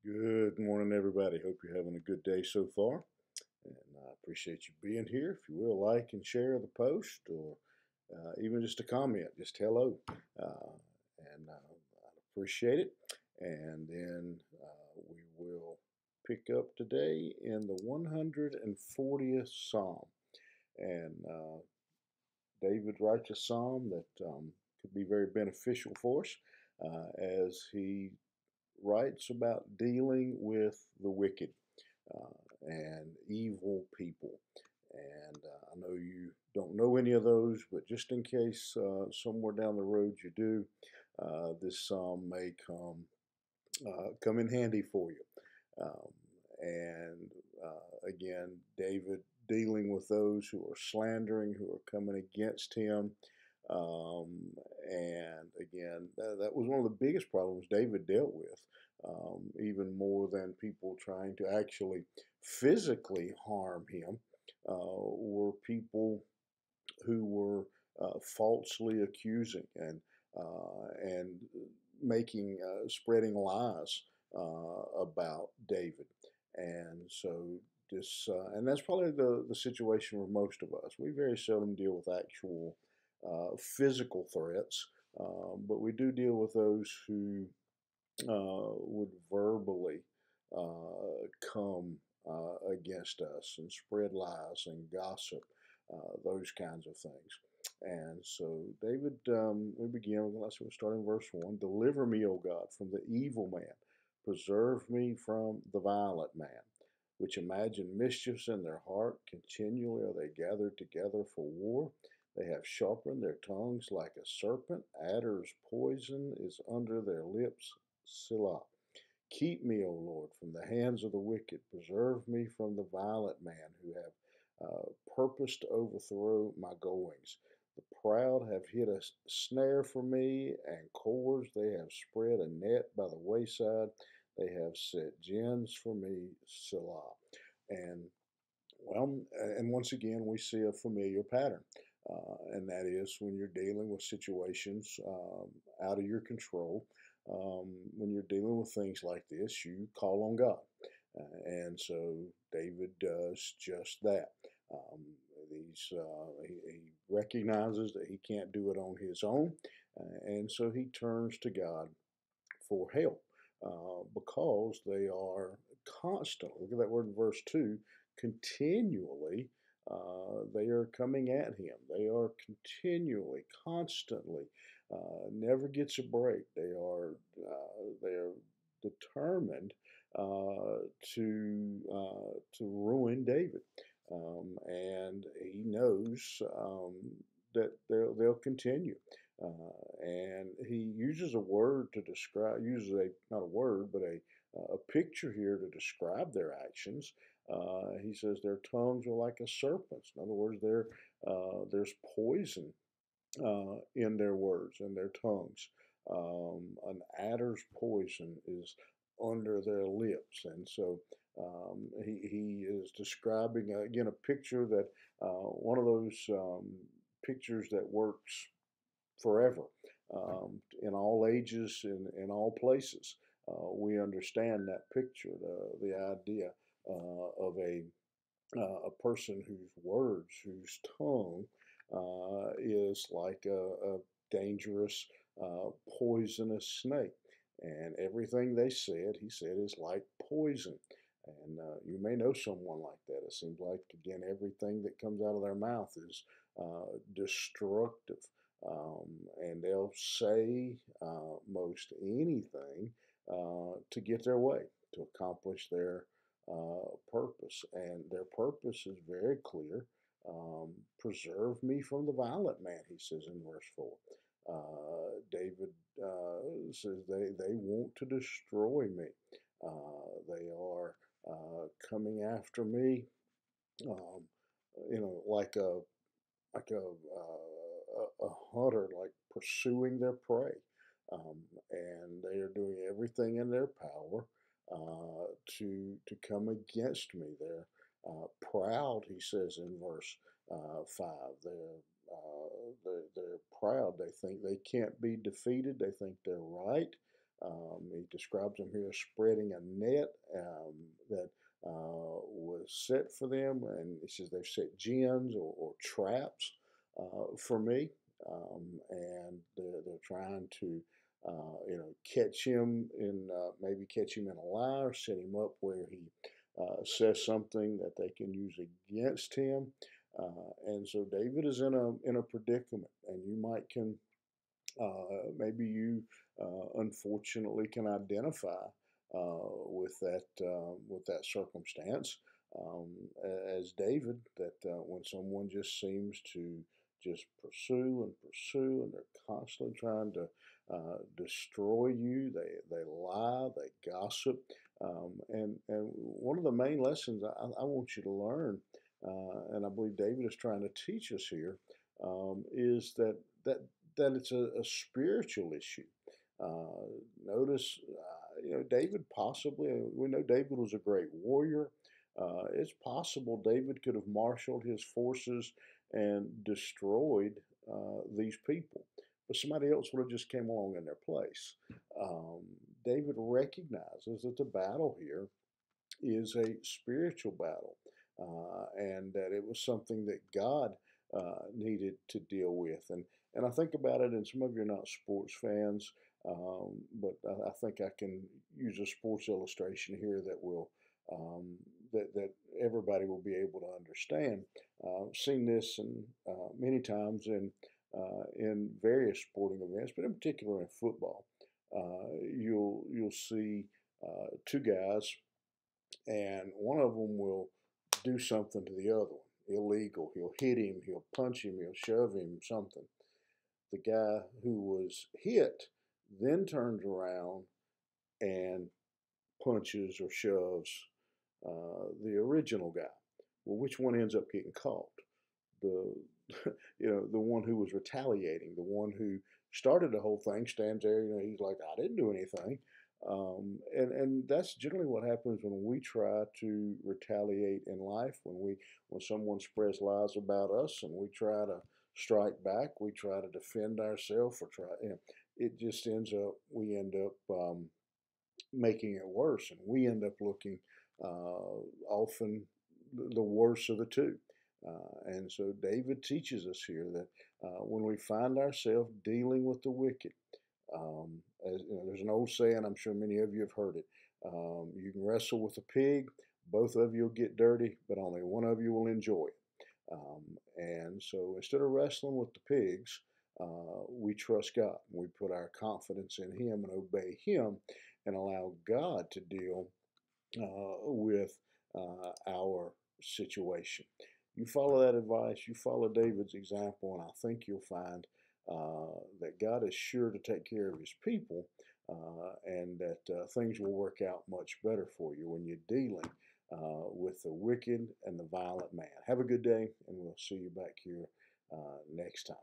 Good morning, everybody. Hope you're having a good day so far. And I appreciate you being here. If you will, like and share the post or even just a comment, just hello. I'd appreciate it. And then we will pick up today in the 140th Psalm. And David writes a psalm that could be very beneficial for us as he writes about dealing with the wicked and evil people. And I know you don't know any of those, but just in case somewhere down the road you do, this psalm may come in handy for you. Um, and Again, David dealing with those who are slandering, who are coming against him. Um, and again, that was one of the biggest problems David dealt with, even more than people trying to actually physically harm him, were people who were falsely accusing and making spreading lies about David, and so this and that's probably the situation with most of us. We very seldom deal with actual physical threats, but we do deal with those who would verbally come against us and spread lies and gossip, those kinds of things. And so, David, we begin, let's start in verse 1. Deliver me, O God, from the evil man. Preserve me from the violent man, which imagine mischiefs in their heart. Continually are they gathered together for war. They have sharpened their tongues like a serpent. Adder's poison is under their lips. Selah. Keep me, O Lord, from the hands of the wicked. Preserve me from the violent man who have purposed to overthrow my goings. The proud have hid a snare for me, and cords they have spread a net by the wayside. They have set gins for me, Selah. And and once again, we see a familiar pattern, and that is when you're dealing with situations out of your control. When you're dealing with things like this, you call on God. And so David does just that. Um, he recognizes that he can't do it on his own, and so he turns to God for help because they are constantly, look at that word in verse 2, continually, they are coming at him. They are continually, constantly, never gets a break. They are determined to ruin David, and he knows that they'll continue. And he uses a word to describe, uses a not a word, but a picture here to describe their actions. He says their tongues are like a serpent's. In other words, there's poison in their words and their tongues. An adder's poison is under their lips, and so he is describing again a picture that one of those pictures that works forever, in all ages, in all places. We understand that picture, the idea of a person whose words, whose tongue is like a dangerous, poisonous snake. And everything they said, he said, is like poison. And you may know someone like that. It seems like, again, everything that comes out of their mouth is destructive. Um, and they'll say most anything to get their way, to accomplish their purpose. And their purpose is very clear. Preserve me from the violent man, he says in verse 4. David says they want to destroy me. They are coming after me, um, like a hunter, like pursuing their prey, and they are doing everything in their power to come against me. They're proud, he says in verse 5. They're proud. They think they can't be defeated. They think they're right. He describes them here as spreading a net that was set for them, and he says they've set gins or traps for me, and they're trying to catch him in maybe catch him in a lie or set him up where he says something that they can use against him. And so David is in a predicament, and you might can maybe you unfortunately can identify with that circumstance as David. That when someone just seems to just pursue and pursue, and they're constantly trying to destroy you, they lie, they gossip, and one of the main lessons I want you to learn, and I believe David is trying to teach us here, is that that it's a spiritual issue. Notice, David possibly, we know David was a great warrior. It's possible David could have marshaled his forces and destroyed these people, but somebody else would have just came along in their place. Um, David recognizes that the battle here is a spiritual battle, and that it was something that God needed to deal with. And I think about it, and some of you are not sports fans, but I think I can use a sports illustration here that will that everybody will be able to understand. Seen this many times in various sporting events, but in particular in football. You'll see two guys, and one of them will do something to the other one illegal. He'll hit him, he'll punch him, he'll shove him, something. The guy who was hit then turns around and punches or shoves the original guy. Well, which one ends up getting caught? The the one who was retaliating, the one who started the whole thing, stands there. He's like, I didn't do anything. And that's generally what happens when we try to retaliate in life. When someone spreads lies about us and we try to strike back, we try to defend ourselves or try. It just ends up we end up making it worse, and we end up looking often the worse of the two. And so David teaches us here that when we find ourselves dealing with the wicked, there's an old saying, I'm sure many of you have heard it. You can wrestle with a pig, both of you will get dirty, but only one of you will enjoy it. And so instead of wrestling with the pigs, we trust God. We put our confidence in Him and obey Him and allow God to deal with our situation. You follow that advice, you follow David's example, and I think you'll find that God is sure to take care of His people, and that things will work out much better for you when you're dealing with the wicked and the violent man. Have a good day, and we'll see you back here next time.